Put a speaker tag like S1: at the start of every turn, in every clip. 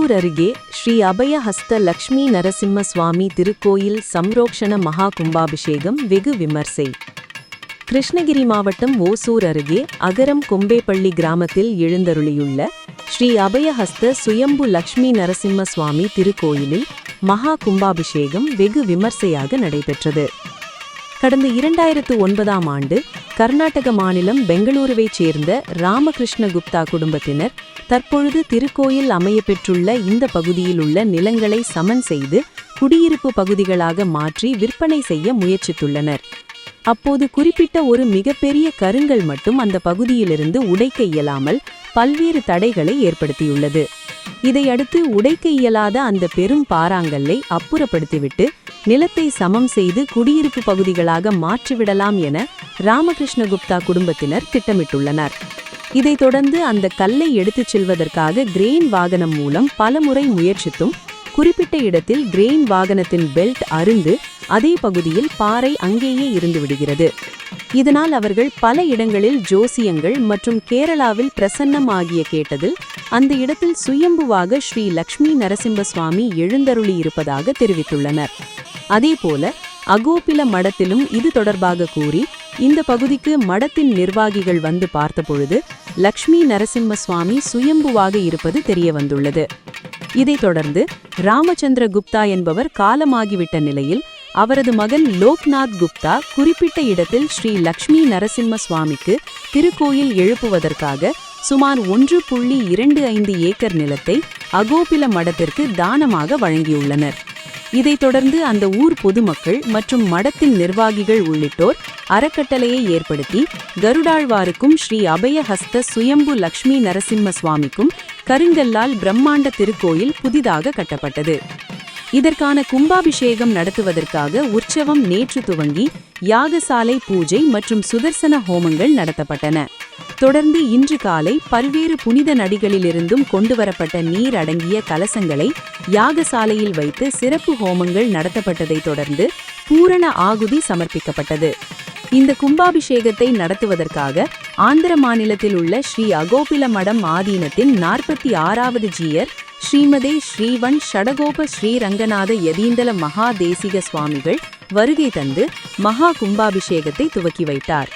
S1: ஓசூர் அருகே ஸ்ரீ அபயஹஸ்த லக்ஷ்மி நரசிம்ம சுவாமி திருக்கோயில் சம்ரோக்ஷண மகா கும்பாபிஷேகம் வெகு விமர்சை. கிருஷ்ணகிரி மாவட்டம் ஓசூர் அருகே அகரம் கொம்பேப்பள்ளி கிராமத்தில் எழுந்தருளியுள்ள ஸ்ரீ அபயஹஸ்த சுயம்பு லக்ஷ்மி நரசிம்ம சுவாமி திருக்கோயிலில் மகா கும்பாபிஷேகம் வெகு விமர்சையாக நடைபெற்றது. கடந்த 2009ஆம் ஆண்டு கர்நாடக மாநிலம் பெங்களூருவைச் சேர்ந்த ராமகிருஷ்ண குப்தா குடும்பத்தினர் தற்பொழுது திருக்கோயில் அமையப்பெற்றுள்ள இந்த பகுதியில் உள்ள நிலங்களை சமன் செய்து குடியிருப்பு பகுதிகளாக மாற்றி விற்பனை செய்ய முயற்சித்துள்ளனர். அப்போது குறிப்பிட்ட ஒரு மிகப்பெரிய கருங்கல் மட்டும் அந்த பகுதியிலிருந்து உடைக்க இயலாமல் பல்வேறு தடைகளை ஏற்படுத்தியுள்ளது. இதையடுத்து உடைக்க இயலாத அந்த பெரும் பாறாங்கல்லை அப்புறப்படுத்திவிட்டு நிலத்தை சமம் செய்து குடியிருப்பு பகுதிகளாக மாற்றிவிடலாம் என ராமகிருஷ்ண குப்தா குடும்பத்தினர் திட்டமிட்டுள்ளனர். இதைத் தொடர்ந்து அந்த கல்லை எடுத்துச் செல்வதற்காக கிரெயின் வாகனம் மூலம் பலமுறை முயற்சித்தும் குறிப்பிட்ட இடத்தில் கிரெயின் வாகனத்தின் பெல்ட் அறுந்து அதே பகுதியில் பாறை அங்கேயே இருந்து விடுகிறது. இதனால் அவர்கள் பல இடங்களில் ஜோசியங்கள் மற்றும் கேரளாவில் பிரசன்னம் ஆகிய கேட்டதில் அந்த இடத்தில் சுயம்புவாக ஸ்ரீ லக்ஷ்மி நரசிம்ம சுவாமி எழுந்தருளி இருப்பதாக தெரிவித்துள்ளனர். அதேபோல அகோபில மடத்திலும் இது தொடர்பாக கூறி இந்த பகுதிக்கு மடத்தின் நிர்வாகிகள் வந்து பார்த்தபொழுது லக்ஷ்மி நரசிம்ம சுவாமி சுயம்புவாக இருப்பது தெரிய வந்துள்ளது. இதைத் தொடர்ந்து ராமச்சந்திர குப்தா என்பவர் காலமாகிவிட்ட நிலையில் அவரது மகன் லோக்நாத் குப்தா குறிப்பிட்ட இடத்தில் ஸ்ரீ லக்ஷ்மி நரசிம்ம சுவாமிக்கு திருக்கோயில் எழுப்புவதற்காக சுமார் 1.25 ஏக்கர் நிலத்தை அகோபில மடத்திற்கு தானமாக வழங்கியுள்ளனர். இதைத் தொடர்ந்து அந்த ஊர் பொதுமக்கள் மற்றும் மடத்தின் நிர்வாகிகள் உள்ளிட்டோர் அறக்கட்டளையை ஏற்படுத்தி கருடாழ்வாருக்கும் ஸ்ரீ அபயஹஸ்த சுயம்பு லக்ஷ்மி நரசிம்ம சுவாமிக்கும் கருங்கல்லால் பிரம்மாண்ட திருக்கோயில் புதிதாக கட்டப்பட்டது. இதற்கான கும்பாபிஷேகம் நடத்துவதற்காக உற்சவம் நேற்று துவங்கி யாகசாலை பூஜை மற்றும் சுதர்சன ஹோமங்கள் நடத்தப்பட்டன. தொடர்ந்து இன்று காலை பல்வேறு புனித நதிகளிலிருந்தும் கொண்டுவரப்பட்ட நீர் அடங்கிய கலசங்களை யாகசாலையில் வைத்து சிறப்பு ஹோமங்கள் நடத்தப்பட்டதை தொடர்ந்து பூரண ஆகுதி சமர்ப்பிக்கப்பட்டது. இந்த கும்பாபிஷேகத்தை நடத்துவதற்காக ஆந்திர மாநிலத்தில் உள்ள ஸ்ரீ அகோபில மடம் ஆதீனத்தின் 46வது ஜீயர் ஸ்ரீமதே ஸ்ரீவன் ஷடகோப ஸ்ரீரங்கநாத யதீந்தல மகா தேசிக சுவாமிகள் வருகை தந்து மகா கும்பாபிஷேகத்தை துவக்கி வைத்தார்.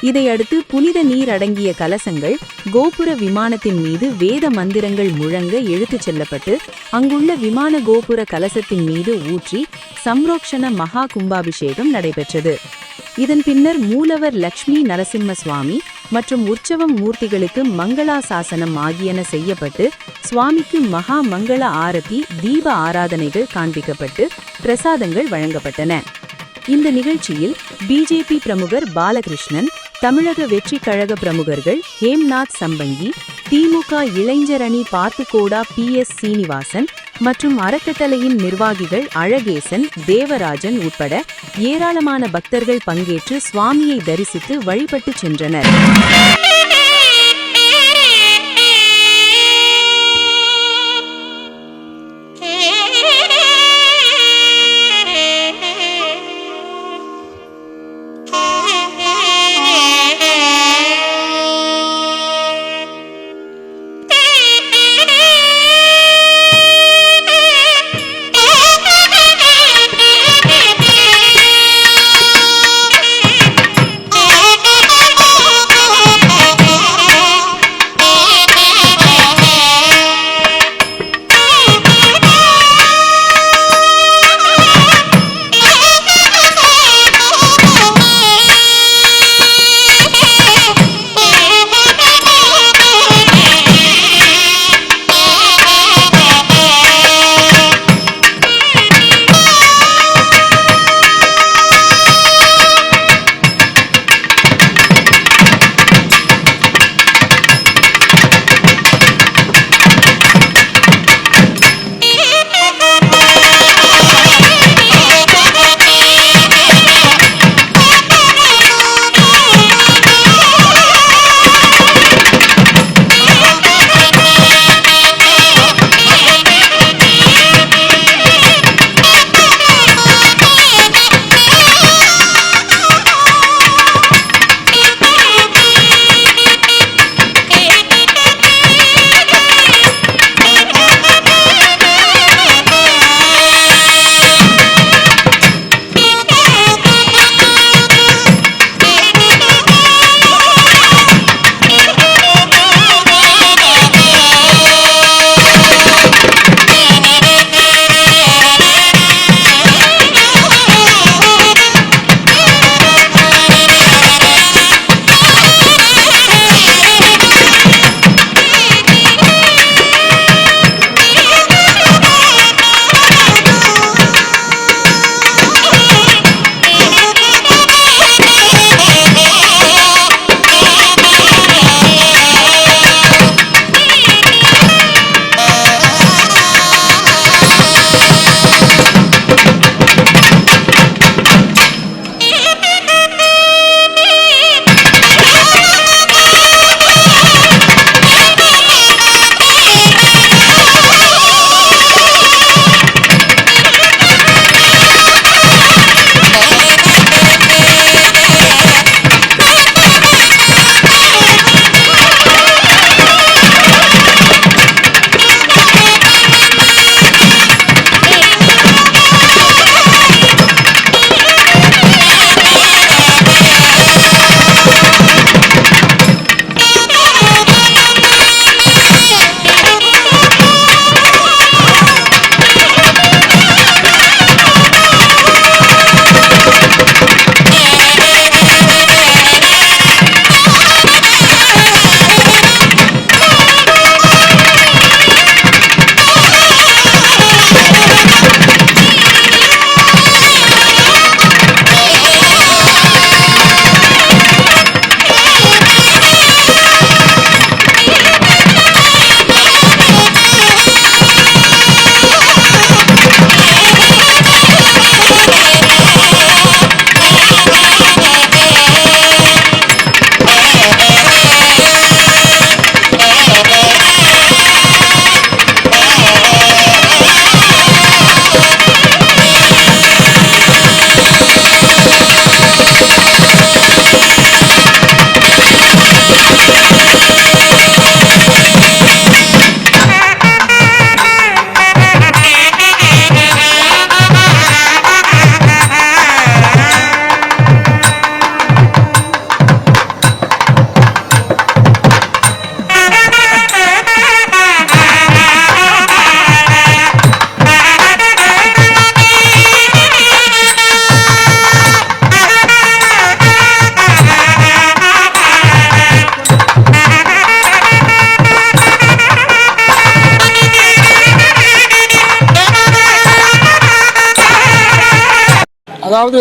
S1: இதையடுத்து புனித நீர் அடங்கிய கலசங்கள் கோபுர விமானத்தின் மீது வேத மந்திரங்கள் முழங்க எடுத்துச் செல்லப்பட்டு அங்குள்ள விமான கோபுர கலசத்தின் மீது ஊற்றி சம்ரோக்ஷண மகா கும்பாபிஷேகம் நடைபெற்றது. இதன் பின்னர் மூலவர் லக்ஷ்மி நரசிம்ம சுவாமி மற்றும் உற்சவம் மூர்த்திகளுக்கு மங்களாசாசனம் ஆகியன செய்யப்பட்டு சுவாமிக்கு மகா மங்கள ஆரத்தி தீப ஆராதனைகள் காண்பிக்கப்பட்டு பிரசாதங்கள் வழங்கப்பட்டன. இந்த நிகழ்ச்சியில் பிஜேபி பிரமுகர் பாலகிருஷ்ணன், தமிழக வெற்றி கழக பிரமுகர்கள் ஹேம்நாத் சம்பங்கி, திமுக இளைஞரணி பார்த்துகோடா PS சீனிவாசன் மற்றும் அறக்கட்டளையின் நிர்வாகிகள் அழகேசன், தேவராஜன் உட்பட ஏராளமான பக்தர்கள் பங்கேற்று சுவாமியை தரிசித்து வழிபட்டு சென்றனர்.
S2: அதாவது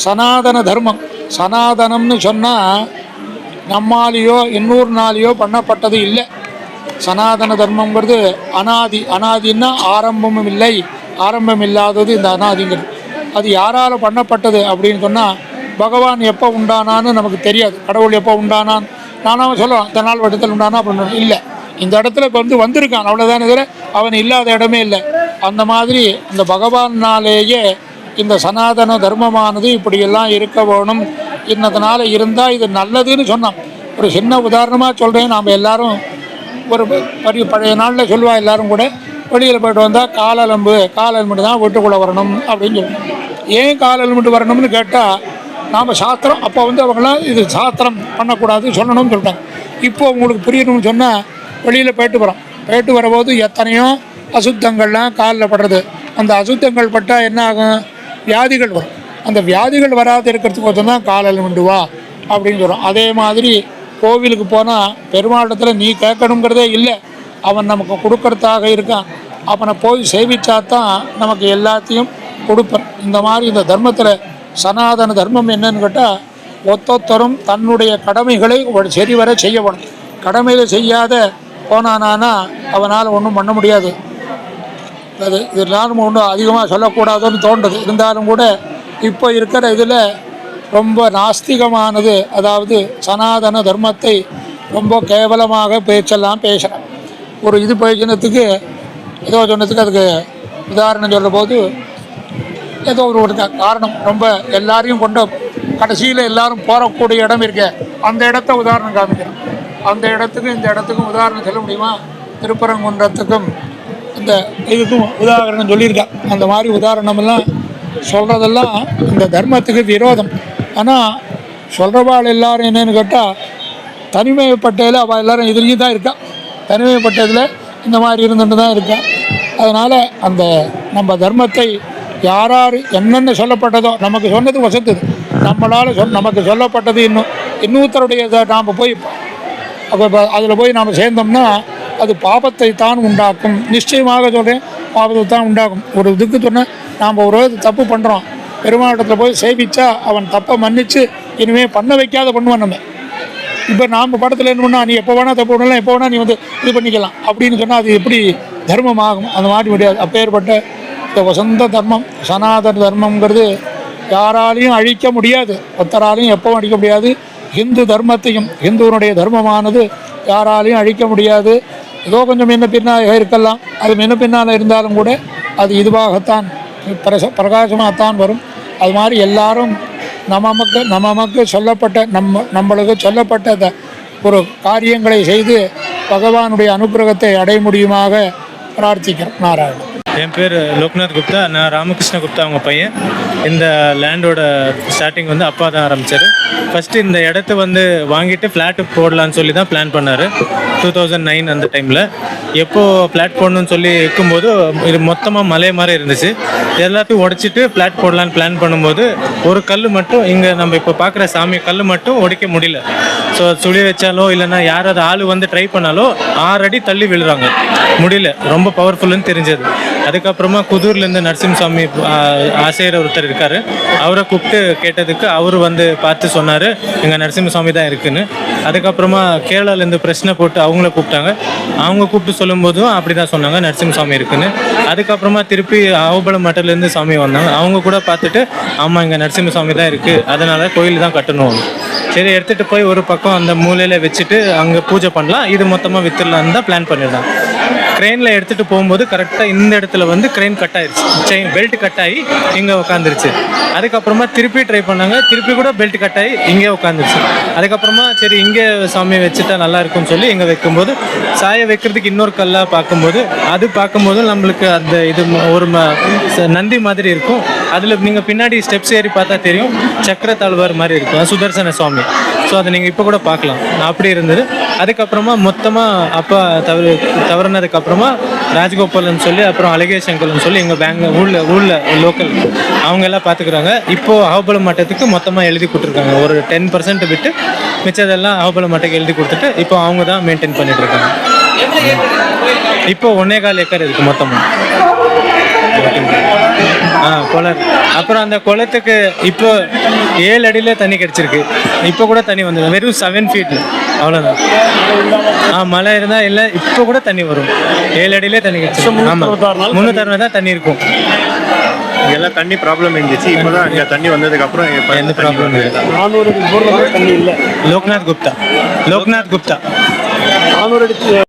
S2: சனாதன தர்மம், சனாதனம்னு சொன்னால் நம்மாலேயோ இன்னொருனாலேயோ பண்ணப்பட்டது இல்லை. சனாதன தர்மங்கிறது அனாதி, அனாதின்னா ஆரம்பமும் இல்லை, ஆரம்பம் இல்லாதது இந்த அனாதிங்கிறது. அது யாரால் பண்ணப்பட்டது அப்படின்னு சொன்னால் பகவான் எப்போ உண்டானான்னு நமக்கு தெரியாது. கடவுள் எப்போ உண்டானான் நானாக சொல்லலாம், இந்த நாள் வட்டத்தில் உண்டானா அப்படின்னு இல்லை. இந்த இடத்துல இப்போ வந்திருக்கான் அவ்வளோதான், இதில் அவன் இல்லாத இடமே இல்லை. அந்த மாதிரி அந்த பகவானாலேயே இந்த சனாதன தர்மமானது இப்படியெல்லாம் இருக்க வேணும், இன்னதனால் இருந்தால் இது நல்லதுன்னு சொன்னான். ஒரு சின்ன உதாரணமாக சொல்கிறேன். நாம் எல்லோரும் ஒரு பழைய நாளில் சொல்லுவா, எல்லோரும் கூட வெளியில் போய்ட்டு வந்தால் கால் எலும்பு தான் வீட்டுக்குள்ளே வரணும் அப்படின்னு சொல்லணும். ஏன் கால் எலும்பு வரணும்னு கேட்டால் நாம் சாஸ்திரம் அப்போ அவங்களாம் இது சாஸ்திரம் பண்ணக்கூடாது சொல்லணும்னு சொல்லிட்டாங்க. இப்போது உங்களுக்கு புரியணும்னு சொன்னால் வெளியில் போயிட்டு வரும்போது எத்தனையோ அசுத்தங்கள்லாம் காலில் படுறது. அந்த அசுத்தங்கள் பட்டால் என்ன ஆகும்? வியாதிகள் வரும். அந்த வியாதிகள் வராது இருக்கிறதுக்கு தான் கால் எலும்பு வா அப்படின்னு சொல்கிறோம். அதே மாதிரி கோவிலுக்கு போனால் பெருமாளத்தில் நீ கேட்கணுங்கிறதே இல்லை, அவன் நமக்கு கொடுக்கறதாக இருக்கான். அவனை போய் சேவிச்சா தான் நமக்கு எல்லாத்தையும் கொடுப்பேன். இந்த மாதிரி இந்த தர்மத்தில் சனாதன தர்மம் என்னன்னு கேட்டால் ஒத்தொத்தரும் தன்னுடைய கடமைகளை சரிவர செய்யணும். கடமையில் செய்யாத போனானா அவனால் ஒன்றும் பண்ண முடியாது. அது இதனாலும் ஒன்றும் அதிகமாக சொல்லக்கூடாதுன்னு தோன்றுது. இருந்தாலும் கூட இப்போ இருக்கிற இதில் ரொம்ப நாஸ்திகமானது, அதாவது சனாதன தர்மத்தை ரொம்ப கேவலமாக பேச்செல்லாம் பேசுகிறேன். ஒரு இது பேசினத்துக்கு ஏதோ சொன்னதுக்கு அதுக்கு உதாரணம் சொல்கிற போது ஏதோ ஒரு காரணம் ரொம்ப எல்லாரையும் கொண்டு கடைசியில் எல்லாரும் போகக்கூடிய இடம் இருக்க, அந்த இடத்த உதாரணம் காமிக்கிறேன். அந்த இடத்துக்கும் இந்த இடத்துக்கும் உதாரணம் சொல்ல முடியுமா? திருப்பரங்குன்றத்துக்கும் இந்த இதுக்கும் உதாரணம் சொல்லியிருக்கேன். அந்த மாதிரி உதாரணமெல்லாம் சொல்கிறதெல்லாம் இந்த தர்மத்துக்கு விரோதம். ஆனால் சொல்கிறவாள் எல்லோரும் என்னென்னு கேட்டால் தனிமைப்பட்டதில் அவள் எல்லோரும் இதுலேயும் தான் இருக்கா. தனிமைப்பட்டதில் இந்த மாதிரி இருந்துட்டு தான் இருக்கா. அதனால் அந்த நம்ம தர்மத்தை யார் என்னென்ன சொல்லப்பட்டதோ நமக்கு சொன்னது வசந்தது, நம்மளால் நமக்கு சொல்லப்பட்டது இன்னொருத்தருடைய நாம் போய் அப்போ அதில் போய் நாம் சேர்ந்தோம்னா அது பாபத்தை தான் உண்டாக்கும். நிச்சயமாக சொல்கிறேன், பாபத்தை தான் உண்டாக்கும். ஒரு இதுக்கு சொன்னால் நாம் ஒரு தப்பு பண்ணுறோம், பெருமாட்டத்தில் போய் சேவிச்சா அவன் தப்பை மன்னித்து இனிமேல் பண்ண வைக்காத பண்ணுவான். நம்ம இப்போ நாம் படத்தில் என்ன பண்ணால் நீ எப்போ வேணால் தப்பு பண்ணலாம், எப்போ வேணால் நீ இது பண்ணிக்கலாம் அப்படின்னு சொன்னால் அது எப்படி தர்மமாகும்? அந்த மாதிரி முடியாது. அப்பேற்பட்ட இந்த வசந்த தர்மம் சனாதன தர்மங்கிறது யாராலையும் அழிக்க முடியாது, ஒருத்தராலையும் எப்பவும் அழிக்க முடியாது. ஹிந்து தர்மத்தையும் ஹிந்துவனுடைய தர்மமானது யாராலையும் அழிக்க முடியாது. ஏதோ கொஞ்சம் என்ன பின்னால் இருக்கலாம், அது முன்ன பின்னால் இருந்தாலும் கூட அது இதுவாகத்தான் பிரகாசமாகத்தான் வரும். அது மாதிரி எல்லாரும் நமக்கு சொல்லப்பட்ட நம்மளுக்கு சொல்லப்பட்ட ஒரு காரியங்களை செய்து பகவானுடைய அனுகிரகத்தை அடைய முடியுமாக பிரார்த்திக்கிறோம். நாராயணன்.
S3: என் பேர் லோக்நாத் குப்தா, நான் ராமகிருஷ்ண குப்தா அவங்க பையன். இந்த லேண்டோட ஸ்டார்டிங் அப்பா தான் ஆரம்பித்தார். ஃபஸ்ட்டு இந்த இடத்த வாங்கிட்டு ஃப்ளாட்டு போடலான்னு சொல்லி தான் பிளான் பண்ணார் 2009 அந்த டைமில். எப்போது ஃப்ளாட் போடணும்னு சொல்லி இருக்கும்போது இது மொத்தமாக மலை மாதிரி இருந்துச்சு. எல்லாத்தையும் உடைச்சிட்டு ஃப்ளாட் போடலான்னு பிளான் பண்ணும்போது ஒரு கல் மட்டும் இங்கே நம்ம இப்போ பார்க்குற சாமி கல் மட்டும் உடைக்க முடியல. ஸோ சுழி வச்சாலோ இல்லைன்னா யாராவது ஆள் ட்ரை பண்ணாலோ 6 அடி தள்ளி விழுறாங்க, முடியல. ரொம்ப பவர்ஃபுல்லுன்னு தெரிஞ்சது. அதுக்கப்புறமா குதூர்லேருந்து நரசிம்மசாமி ஆசிரியர் ஒருத்தர் இருக்கார், அவரை கூப்பிட்டு கேட்டதுக்கு அவர் பார்த்து சொன்னார் எங்கள் நரசிம்மசாமி தான் இருக்குன்னு. அதுக்கப்புறமா கேரளாலேருந்து பிரச்சனை போட்டு அவங்கள கூப்பிட்டாங்க. அவங்க கூப்பிட்டு சொல்லும்போதும் அப்படி தான் சொன்னாங்க நரசிம்மசாமி இருக்குன்னு. அதுக்கப்புறமா திருப்பி ஆவுபலம் மட்டிலேருந்து சாமி வந்தாங்க. அவங்க கூட பார்த்துட்டு ஆமாம் இங்கே நரசிம்மசாமி தான் இருக்குது, அதனால் கோயில் தான் கட்டணும். சரி எடுத்துகிட்டு போய் ஒரு பக்கம் அந்த மூலையில் வச்சுட்டு அங்கே பூஜை பண்ணலாம், இது மொத்தமாக விற்றுலான்னு தான் பிளான் பண்ணியிருந்தாங்க. க்ரெயினில் எடுத்துகிட்டு போகும்போது கரெக்டாக இந்த இடத்துல க்ரெயின் கட் ஆயிடுச்சு, செயின் பெல்ட் கட் ஆகி இங்கே உட்காந்துருச்சு. அதுக்கப்புறமா திருப்பி ட்ரை பண்ணாங்க, திருப்பி கூட பெல்ட் கட் ஆகி இங்கே உட்காந்துருச்சு. அதுக்கப்புறமா சரி இங்கே சாமி வச்சுட்டா நல்லா இருக்கும்னு சொல்லி இங்கே வைக்கும்போது சாய வைக்கிறதுக்கு இன்னொரு கல்லாக பார்க்கும்போது நம்மளுக்கு அந்த இது ஒரு நந்தி மாதிரி இருக்கும். அதில் நீங்கள் பின்னாடி ஸ்டெப்ஸ் ஏறி பார்த்தா தெரியும் சக்கர தாழ்வார் மாதிரி இருக்கும், சுதர்சன சுவாமி. ஸோ அதை நீங்கள் இப்போ கூட பார்க்கலாம், அப்படி இருந்தது. அதுக்கப்புறமா மொத்தமாக அப்பா தவறுனதுக்கப்புறமா ராஜகோபாலன் சொல்லி அப்புறம் அழகேசங்கல்னு சொல்லி எங்கள் ஊரில் லோக்கல் அவங்க எல்லாம் பார்த்துக்குறாங்க. இப்போது அகோபலம் மட்டத்துக்கு மொத்தமாக எழுதி கொடுத்துருக்காங்க. ஒரு 10% விட்டு மிச்சதெல்லாம் அகோபலம் மட்டக்கு எழுதி கொடுத்துட்டு இப்போ அவங்க தான் மெயின்டைன் பண்ணிகிட்ருக்காங்க. இப்போ 1.25 ஏக்கர் இருக்குது மொத்தமாக. கோளாறு. அப்புறம் அந்த குளத்துக்கு இப்போ 7 அடியில் தண்ணி கிடச்சிருக்கு. இப்போ கூட தண்ணி வந்துடும், வெறும் 7 feet, அவ்வளோதான். மழை இருந்தால் இல்லை, இப்போ கூட தண்ணி வரும். 7 அடியிலே தண்ணி கிடச்சிருக்கு. ஆமாம், 360 தான் தண்ணி இருக்கும்.
S4: இங்கெல்லாம் தண்ணி ப்ராப்ளம் இருந்துச்சு. இப்போ தான் இங்கே தண்ணி வந்ததுக்கப்புறம்
S3: எந்த ப்ராப்ளம் இல்லை.
S5: 400 அடி போடுற தண்ணி இல்லை.
S3: லோக்நாத் குப்தா.
S5: 400 அடி